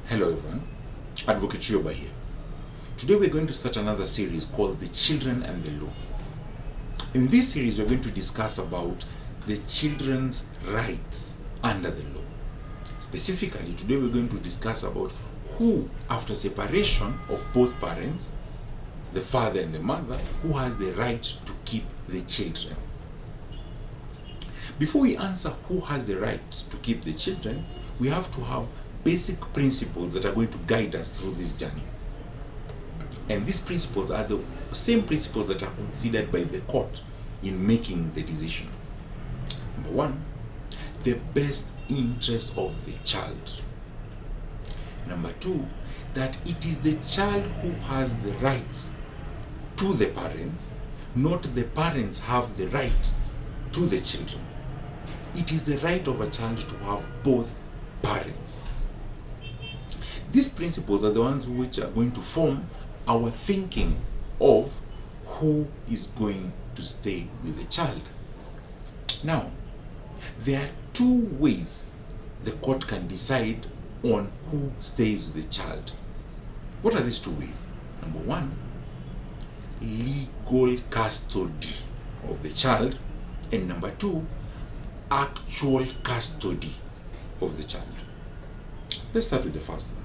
Hello everyone, Advocate Rioba here. Today we're going to start another series called The Children and the Law. In this series we're going to discuss about the children's rights under the law. Specifically, today we're going to discuss about who, after separation of both parents, the father and the mother, who has the right to keep the children. Before we answer who has the right to keep the children, we have to have basic principles that are going to guide us through this journey. And these principles are the same principles that are considered by the court in making the decision. Number one, the best interest of the child. Number two, that it is the child who has the rights to the parents, not the parents have the right to the children. It is the right of a child to have both parents. These principles are the ones which are going to form our thinking of who is going to stay with the child. Now, there are two ways the court can decide on who stays with the child. What are these two ways? Number one, legal custody of the child, and number two, actual custody of the child. Let's start with the first one.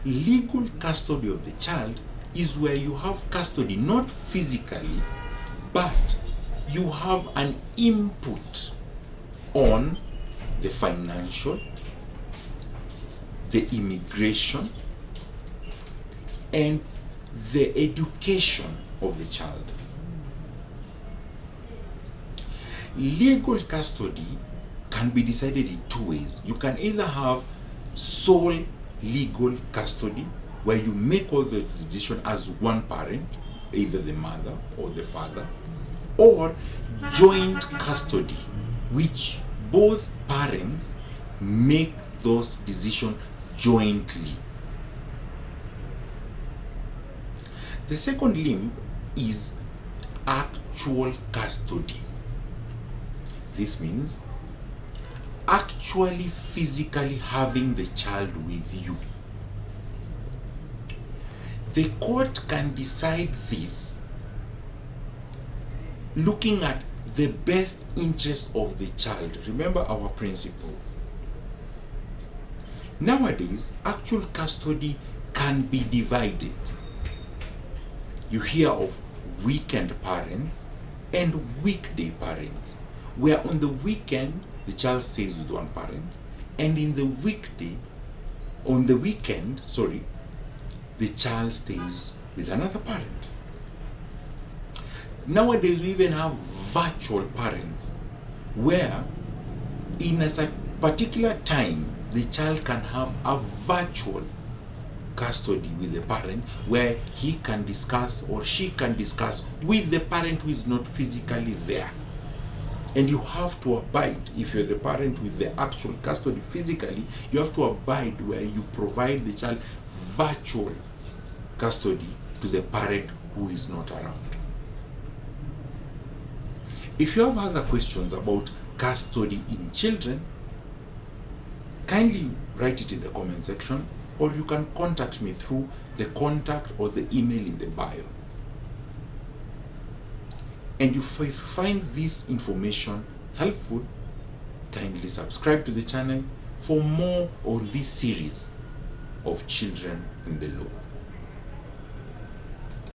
Legal custody of the child is where you have custody, not physically, but you have an input on the financial, the immigration, and the education of the child. Legal custody can be decided in two ways. You can either have sole legal custody, where you make all the decision as one parent, either the mother or the father, or joint custody, which both parents make those decisions jointly. The second limb is actual custody. This means actually physically having the child with you. The court can decide this looking at the best interest of the child. Remember our principles. Nowadays, actual custody can be divided. You hear of weekend parents and weekday parents, where on the weekend the child stays with one parent, and in the weekend, the child stays with another parent. Nowadays, we even have virtual parents, where in a particular time, the child can have a virtual custody with the parent, where he can discuss or she can discuss with the parent who is not physically there. And you have to abide, if you're the parent with the actual custody physically, you have to abide where you provide the child virtual custody to the parent who is not around. If you have other questions about custody in children, kindly write it in the comment section, or you can contact me through the contact or the email in the bio. And if you find this information helpful, kindly subscribe to the channel for more on this series of Children in the Law.